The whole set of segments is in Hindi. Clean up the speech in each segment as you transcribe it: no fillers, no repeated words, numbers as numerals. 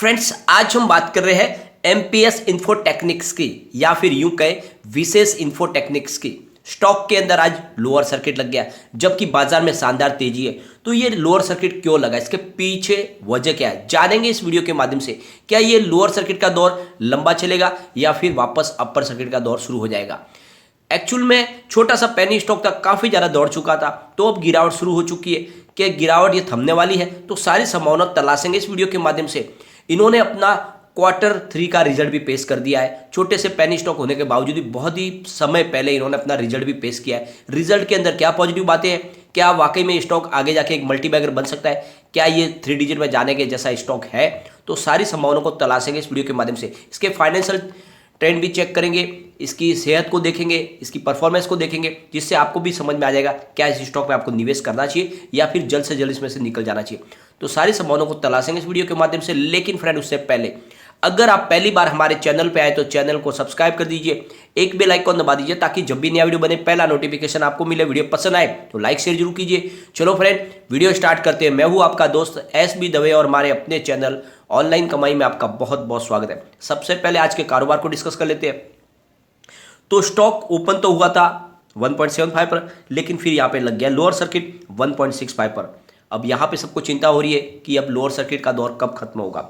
फ्रेंड्स, आज हम बात कर रहे हैं एमपीएस इन्फोटेक्निक्स की या फिर यूं कहें विशेष इन्फोटेक्निक्स की। स्टॉक के अंदर आज लोअर सर्किट लग गया जबकि बाजार में शानदार तेजी है। तो ये लोअर सर्किट क्यों लगा, इसके पीछे वजह क्या है, जानेंगे इस वीडियो के माध्यम से। क्या ये लोअर सर्किट का दौर लंबा चलेगा या फिर वापस अपर सर्किट का दौर शुरू हो जाएगा। एक्चुअल में छोटा सा पेनी स्टॉक तक काफी ज्यादा दौड़ चुका था, तो अब गिरावट शुरू हो चुकी है। क्या गिरावट ये थमने वाली है, तो सारी संभावना तलाशेंगे इस वीडियो के माध्यम से। इन्होंने अपना क्वार्टर 3 का रिजल्ट भी पेश कर दिया है। छोटे से पेनी स्टॉक होने के बावजूद भी बहुत ही समय पहले इन्होंने अपना रिजल्ट भी पेश किया है। रिजल्ट के अंदर क्या पॉजिटिव बातें हैं, क्या वाकई में स्टॉक आगे जाके एक मल्टीबैगर बन सकता है, क्या ये 3 डिजिट में जाने के जैसा स्टॉक है, तो सारी संभावनाओं को तलाशेंगे इस वीडियो के माध्यम से। इसके फाइनेंशियल ट्रेंड भी चेक करेंगे, इसकी सेहत को देखेंगे, इसकी परफॉर्मेंस को देखेंगे, जिससे आपको भी समझ में आ जाएगा क्या इस स्टॉक में आपको निवेश करना चाहिए या फिर जल्द से जल्द इसमें से निकल जाना चाहिए। तो सारी संभावनाओं को तलाशेंगे इस वीडियो के माध्यम से। लेकिन फ्रेंड, उससे पहले अगर आप पहली बार हमारे चैनल पे आए तो चैनल को सब्सक्राइब कर दीजिए, एक बेल आइकन दबा दीजिए ताकि जब भी नया वीडियो बने पहला नोटिफिकेशन आपको मिले। वीडियो पसंद आए तो लाइक शेयर जरूर कीजिए। चलो फ्रेंड, वीडियो स्टार्ट करते हैं। मैं हूं आपका दोस्त एसबी दवे और हमारे अपने चैनल ऑनलाइन कमाई में आपका बहुत बहुत स्वागत है। सबसे पहले आज के कारोबार को डिस्कस कर लेते हैं। तो स्टॉक ओपन तो हुआ था 1.75 पर, लेकिन फिर यहाँ पे लग गया लोअर सर्किट 1.65 पर। अब यहाँ पे सबको चिंता हो रही है कि अब लोअर सर्किट का दौर कब खत्म होगा।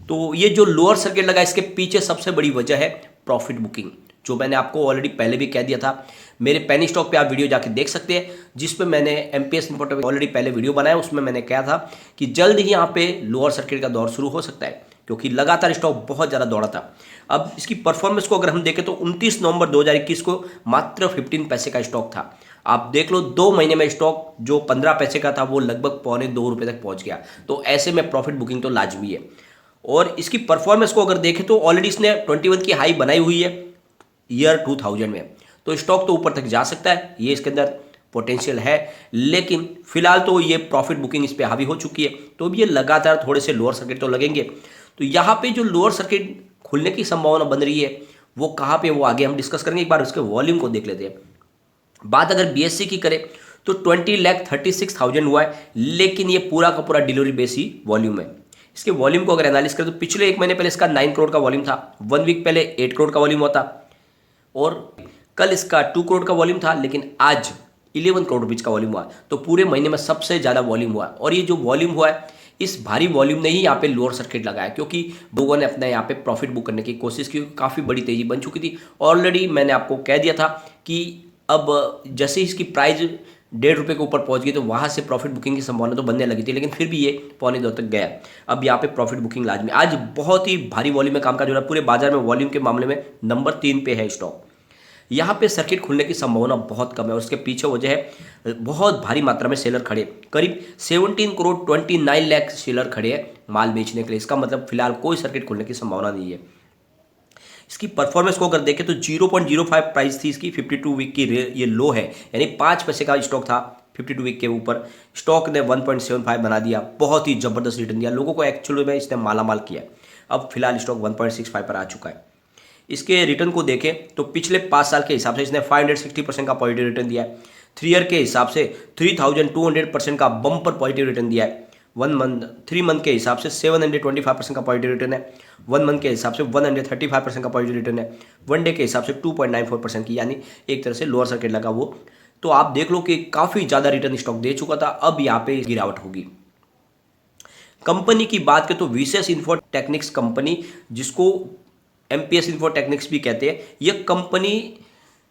तो ये जो लोअर सर्किट लगा, इसके पीछे सबसे बड़ी वजह है प्रॉफिट बुकिंग, जो मैंने आपको ऑलरेडी पहले भी कह दिया था। मेरे पेनी स्टॉक पे आप वीडियो जाके देख सकते हैं, जिसमें मैंने एमपीएस इन्फोटेक्निक्स ऑलरेडी पहले वीडियो बनाया। उसमें मैंने कहा था कि जल्द ही यहाँ पे लोअर सर्किट का दौर शुरू हो सकता है, क्योंकि लगातार स्टॉक बहुत ज़्यादा दौड़ा था। अब इसकी परफॉर्मेंस को अगर हम देखें तो 29 नवंबर 2021 को मात्र 15 पैसे का स्टॉक था। आप देख लो 2 महीने में स्टॉक जो 15 पैसे का था वो लगभग ₹2.25 तक पहुंच गया। तो ऐसे में प्रॉफिट बुकिंग तो लाजमी है। और इसकी परफॉर्मेंस को अगर देखें तो ऑलरेडी इसने 21 की हाई बनाई हुई है ईयर 2000 में। तो स्टॉक तो ऊपर तक जा सकता है, ये इसके अंदर पोटेंशियल है। लेकिन फिलहाल तो ये प्रॉफिट बुकिंग इस पे हावी हो चुकी है, तो अब ये लगातार थोड़े से लोअर सर्किट तो लगेंगे। तो यहाँ पे जो लोअर सर्किट खुलने की संभावना बन रही है वो कहाँ पे, वो आगे हम डिस्कस करेंगे। एक बार उसके वॉल्यूम को देख लेते हैं। बात अगर बीएससी की करें तो 20,36,000 हुआ है, लेकिन ये पूरा का पूरा डिलीवरी बेस ही वॉल्यूम है। इसके वॉल्यूम को अगर एनालिस करें तो पिछले 1 महीने पहले इसका 9 करोड़ का वॉल्यूम था, 1 वीक पहले 8 करोड़ का वॉल्यूम होता, और कल इसका 2 करोड़ का वॉल्यूम था, लेकिन आज 11 करोड़ रुपीज का वॉल्यूम हुआ। तो पूरे महीने में सबसे ज़्यादा वॉल्यूम हुआ। और ये जो वॉल्यूम हुआ है, इस भारी वॉल्यूम ने ही यहाँ पे लोअर सर्किट लगाया, क्योंकि लोगों ने अपने यहाँ पे प्रॉफिट बुक करने की कोशिश की। काफ़ी बड़ी तेजी बन चुकी थी। ऑलरेडी मैंने आपको कह दिया था कि अब जैसे ही इसकी प्राइस ₹1.5 के ऊपर पहुंच गई तो वहां से प्रॉफिट बुकिंग की संभावना तो बनने लगी थी, लेकिन फिर भी ये 1.25 तक गया। अब यहाँ पे प्रॉफिट बुकिंग लाजमी। आज बहुत ही भारी वॉल्यूम में कामकाज हो रहा है। पूरे बाजार में वॉल्यूम के मामले में नंबर 3 पे है स्टॉक। यहाँ पे सर्किट खुलने की संभावना बहुत कम है, और उसके पीछे वजह है बहुत भारी मात्रा में सेलर खड़े, करीब 17 करोड़ 29 लाख सेलर खड़े हैं माल बेचने के लिए। इसका मतलब फिलहाल कोई सर्किट खुलने की संभावना नहीं है। इसकी परफॉर्मेंस को अगर देखें तो 0.05 प्राइस थी इसकी, 52 वीक की ये लो है, यानी 5 पैसे का स्टॉक था 52 वीक के ऊपर। स्टॉक ने 1.75 बना दिया, बहुत ही जबरदस्त रिटर्न दिया लोगों को। एक्चुअली में इसने मालामाल किया। अब फिलहाल स्टॉक 1.65 पर आ चुका है। इसके रिटर्न को देखें तो पिछले 5 साल के हिसाब से इसने 560% का पॉजिटिव रिटर्न दिया है। 3 ईयर के हिसाब से 3200% का बम्पर पॉजिटिव रिटर्न दिया है। 3 मंथ के हिसाब से 725% का पॉजिटिव रिटर्न है। 1 मंथ के हिसाब से 135% का पॉजिटिव रिटर्न है। 1 डे के हिसाब से 2.94% की, यानी एक तरह से लोअर सर्किट लगा वो। तो आप देख लो कि काफ़ी ज़्यादा रिटर्न स्टॉक दे चुका था। अब यहाँ पे गिरावट होगी। कंपनी की बात करें तो विशेष इन्फोटेक्निक्स कंपनी, जिसको एमपीएस इन्फोटेक्निक्स भी कहते हैं, यह कंपनी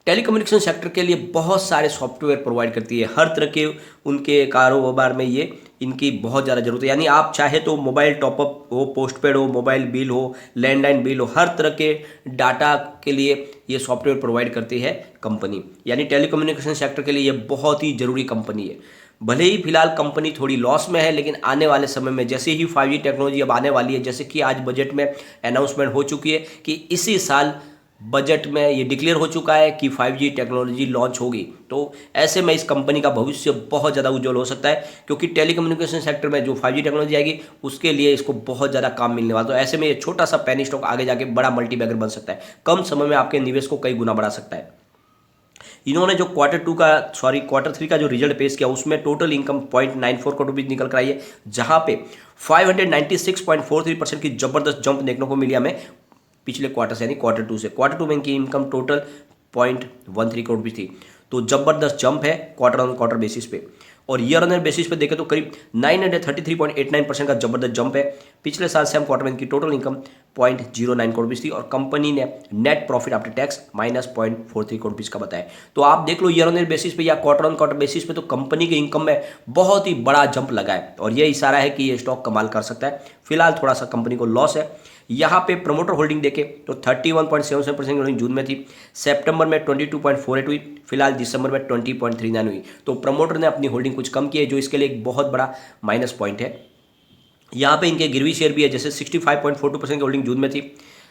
टेलीकम्युनिकेशन सेक्टर के लिए बहुत सारे सॉफ्टवेयर प्रोवाइड करती है। हर तरह के उनके कारोबार में ये इनकी बहुत ज़्यादा जरूरत है। यानी आप चाहे तो मोबाइल टॉपअप हो, पोस्टपेड हो, मोबाइल बिल हो, लैंडलाइन बिल हो, हर तरह के डाटा के लिए ये सॉफ्टवेयर प्रोवाइड करती है कंपनी। यानी टेलीकम्युनिकेशन सेक्टर के लिए ये बहुत ही ज़रूरी कंपनी है। भले ही फिलहाल कंपनी थोड़ी लॉस में है, लेकिन आने वाले समय में जैसे ही 5G टेक्नोलॉजी अब आने वाली है, जैसे कि आज बजट में अनाउंसमेंट हो चुकी है कि इसी साल बजट में ये डिक्लेयर हो चुका है कि 5G टेक्नोलॉजी लॉन्च होगी। तो ऐसे में इस कंपनी का भविष्य बहुत ज़्यादा उज्जवल हो सकता है, क्योंकि टेलीकम्युनिकेशन सेक्टर में जो 5G टेक्नोलॉजी आएगी उसके लिए इसको बहुत ज़्यादा काम मिलने वाला। तो ऐसे में ये छोटा सा पेनी स्टॉक आगे जाके बड़ा मल्टीबैगर बन सकता है। कम समय में आपके निवेश को कई गुना बढ़ा सकता है। इन्होंने जो क्वार्टर 3 का जो रिजल्ट पेश किया उसमें टोटल इनकम 0.94 करोड़ रुपीज निकल कर आई है, जहां पे 596.43% की जबरदस्त जंप देखने को मिली हमें पिछले क्वार्टर से, यानी क्वार्टर 2 में इनकी इनकम टोटल 0.13 करोड़ रुपीज थी। तो जबरदस्त जंप है क्वार्टर ऑन क्वार्टर बेसिस पे। और ईयर ऑन ईयर बेसिस पे देखें तो करीब 933.89% का जबरदस्त जंप है। पिछले साल सेम क्वार्टर में इनकी टोटल इनकम 0.09 करोड़ रुपीज थी और कंपनी ने net profit after tax -0.43 crore rupees का बताया। तो आप देख लो ईयर ऑन ईयर बेसिस पे या क्वार्टर ऑन क्वार्टर बेसिस पे तो कंपनी के इनकम में बहुत ही बड़ा जंप लगा है और ये इशारा है कि ये स्टॉक कमाल कर सकता है। फिलहाल थोड़ा सा कंपनी को लॉस है। यहाँ पे प्रमोटर होल्डिंग देखें तो 31.77% की होल्डिंग जून में थी, सितंबर में 22.48 हुई, फिलहाल दिसंबर में 20.39 हुई। तो प्रमोटर ने अपनी होल्डिंग कुछ कम की है, जो इसके लिए एक बहुत बड़ा माइनस पॉइंट है। यहाँ पे इनके गिरवी शेयर भी है, जैसे 65.42% की होल्डिंग जून में थी,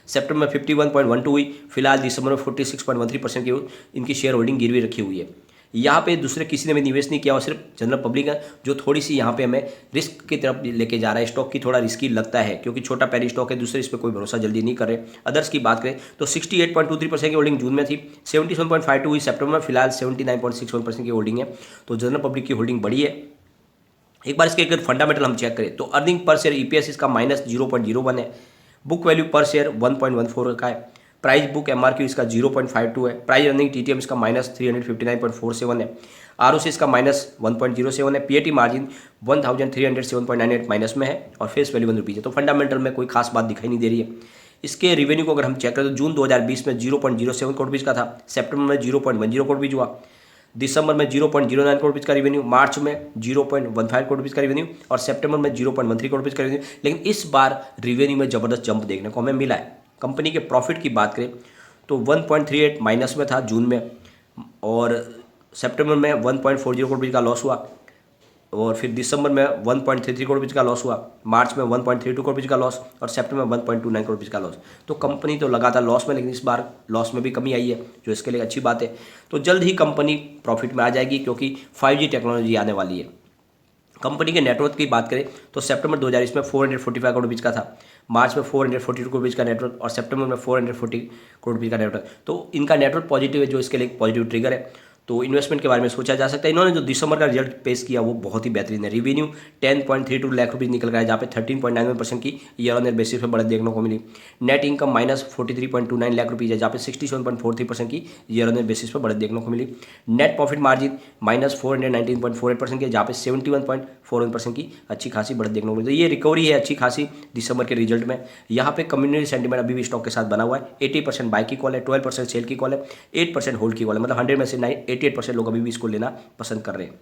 सितंबर में 51.12 हुई, फिलहाल दिसंबर में 46.13% की इनकी शेयर होल्डिंग गिरवी रखी हुई है। यहाँ पे दूसरे किसी ने भी निवेश नहीं किया और सिर्फ जनरल पब्लिक है जो थोड़ी सी यहाँ पे हमें रिस्क की तरफ लेके जा रहा है। स्टॉक की थोड़ा रिस्की लगता है क्योंकि छोटा पैरी स्टॉक है, दूसरे इस पर कोई भरोसा जल्दी नहीं कर रहे। अदर्स की बात करें तो 68.23% की होल्डिंग जून में थी, 77.52 हुई सितंबर में, फिलहाल 79.61% की होल्डिंग है। तो जनरल पब्लिक की होल्डिंग बड़ी है। एक बार इसके अगर फंडामेंटल हम चेक करें तो अर्निंग पर शेयर EPS इसका -0.01 है, बुक वैल्यू पर शेयर 1.14 का है, प्राइस बुक MRQ इसका 0.52 है, प्राइस अर्निंग TTM इसका -359.47 है, ROC इसका -1.07 है, PAT मार्जिन 1307.98 माइनस में है और फेस वैल्यू 1 रुपीज़ है। तो फंडामेंटल में कोई खास बात दिखाई नहीं दे रही है। इसके रेवेन्यू को अगर हम चेक करें तो जून 2020 में 0.07 करोड़ रुपीज़ का था, सितंबर में 0.10 करोड़ रुपीज़ हुआ, दिसंबर में 0.09 करोड़ रुपीज़ का रेवेन्यू, मार्च में 0.15 करोड़ रुपीज़ का रेवेन्यू और सितंबर में 0.13 करोड़ रुपीज़ का रेवेन्यू। लेकिन इस बार रेवेन्यू में ज़बरदस्त जंप देखने को हमें मिला है। कंपनी के प्रॉफिट की बात करें तो 1.38 माइनस में था जून में और सितंबर में 1.40 करोड़ रुपये का लॉस हुआ और फिर दिसंबर में 1.33 करोड़ रुपये का लॉस हुआ, मार्च में 1.32 करोड़ रुपये का लॉस और सितंबर में 1.29 करोड़ रुपये का लॉस। तो कंपनी तो लगातार लॉस में, लेकिन इस बार लॉस में भी कमी आई है जो इसके लिए अच्छी बात है। तो जल्द ही कंपनी प्रॉफिट में आ जाएगी क्योंकि 5G टेक्नोलॉजी आने वाली है। कंपनी के नेटवर्क की बात करें तो सितंबर 2020 में 445 करोड़ रुपये का था, मार्च में 442 करोड़ रुपये का नेटवर्क और सितंबर में 440 करोड़ रुपये का नेटवर्क। तो इनका नेटवर्क पॉजिटिव है जो इसके लिए एक पॉजिटिव ट्रिगर है। तो इन्वेस्टमेंट के बारे में सोचा जा सकता है। इन्होंने जो दिसंबर का रिजल्ट पेश किया वो बहुत ही बेहतरीन है। रेवेन्यू 10.32 लाख रुपये निकल गया, जहाँ पे 13.91% की ईयर ऑन ईयर बेसिस पे बढ़त देखने को मिली। नेट इनकम -43.29 लाख रुपये है, जहाँ पे 67.43% की ईयर ऑन ईयर बेसिस पे बढ़त देखने को मिली। नेट प्रॉफिट मार्जिन -419.48% की, जहाँ पे 71.41% की अच्छी खासी बढ़त देखने को मिली। तो ये रिकवरी है अच्छी खासी दिसंबर के रिजल्ट में। यहाँ पे कम्युनिटी सेंटीमेंट अभी भी स्टॉक के साथ बना हुआ है। 80% बाई की कॉल है, 12% सेल की कॉल है, 8% होल्ड की कॉल है, मतलब 100 में से 88% लोग अभी भी इसको लेना पसंद कर रहे हैं।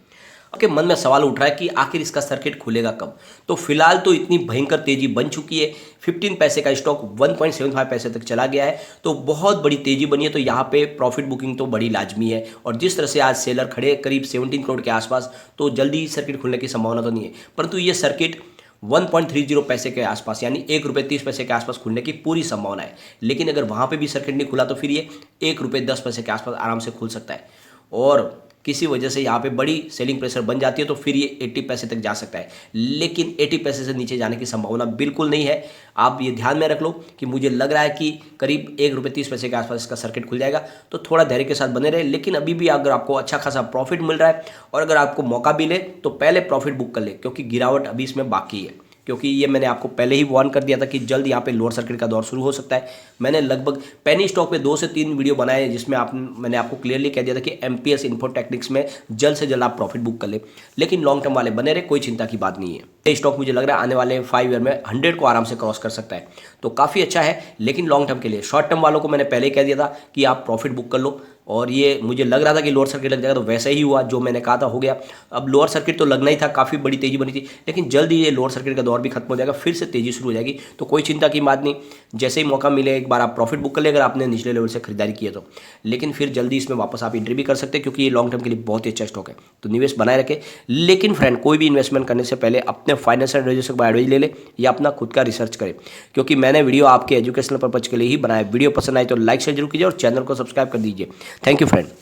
ओके, मन में सवाल उठ रहा है कि आखिर इसका सर्किट खुलेगा कब। तो फिलहाल तो इतनी भयंकर तेजी बन चुकी है, 15 पैसे का स्टॉक 1.75 पैसे तक चला गया है, तो बहुत बड़ी तेजी बनी है। तो यहाँ पे प्रॉफिट बुकिंग तो बड़ी लाजमी है और जिस तरह से आज सेलर खड़े करीब 17 करोड़ के आसपास, तो जल्दी सर्किट खुलने की संभावना तो नहीं है, परंतु ये सर्किट 1.30 पैसे के आसपास यानी ₹1.30 के आसपास खुलने की पूरी संभावना है। लेकिन अगर वहाँ पे भी सर्किट नहीं खुला तो फिर ये ₹1.10 के आसपास आराम से खुल सकता है और किसी वजह से यहाँ पे बड़ी सेलिंग प्रेशर बन जाती है तो फिर ये 80 पैसे तक जा सकता है। लेकिन 80 पैसे से नीचे जाने की संभावना बिल्कुल नहीं है। आप ये ध्यान में रख लो कि मुझे लग रहा है कि करीब ₹1.30 के आसपास इसका सर्किट खुल जाएगा, तो थोड़ा धैर्य के साथ बने रहे। लेकिन अभी भी अगर आपको अच्छा खासा प्रॉफिट मिल रहा है और अगर आपको मौका भी ले तो पहले प्रॉफिट बुक कर ले, क्योंकि गिरावट अभी इसमें बाकी है। क्योंकि ये मैंने आपको पहले ही वार्न कर दिया था कि जल्द यहाँ पे लोअर सर्किट का दौर शुरू हो सकता है। मैंने लगभग पेनी स्टॉक पे 2 से 3 वीडियो बनाए जिसमें मैंने आपको क्लियरली कह दिया था कि MPS इन्फोटेक्निक्स में जल्द से जल्द आप प्रॉफिट बुक कर ले। लेकिन लॉन्ग टर्म वाले बने रहे, कोई चिंता की बात नहीं है। ये स्टॉक मुझे लग रहा है आने वाले 5 ईयर में 100 को आराम से क्रॉस कर सकता है, तो काफ़ी अच्छा है। लेकिन लॉन्ग टर्म के लिए, शॉर्ट टर्म वालों को मैंने पहले ही कह दिया था कि आप प्रॉफिट बुक कर लो और ये मुझे लग रहा था कि लोअर सर्किट लग जाएगा, तो वैसा ही हुआ जो मैंने कहा था हो गया। अब लोअर सर्किट तो लगना ही था, काफ़ी बड़ी तेजी बनी थी, लेकिन जल्द ही ये लोअर सर्किट का दौर भी खत्म हो जाएगा, फिर से तेजी शुरू हो जाएगी। तो कोई चिंता की बात नहीं, जैसे ही मौका मिले एक बार आप प्रॉफिट बुक कर ले अगर आपने निचले लेवल से खरीदारी की है तो। लेकिन फिर जल्दी इसमें वापस आप एंट्री भी कर सकते हैं क्योंकि ये लॉन्ग टर्म के लिए बहुत ही अच्छा स्टॉक है, तो निवेश बनाए रखें। लेकिन फ्रेंड, कोई भी इन्वेस्टमेंट करने से पहले अपने फाइनेंशियल एडवाइजर से एडवाइस ले ले या अपना खुद का रिसर्च करें, क्योंकि मैंने वीडियो आपके एजुकेशनल पर्पज के लिए ही बनाया। वीडियो पसंद आए तो लाइक शेयर जरूर कीजिए और चैनल को सब्सक्राइब कर दीजिए। Thank you friend.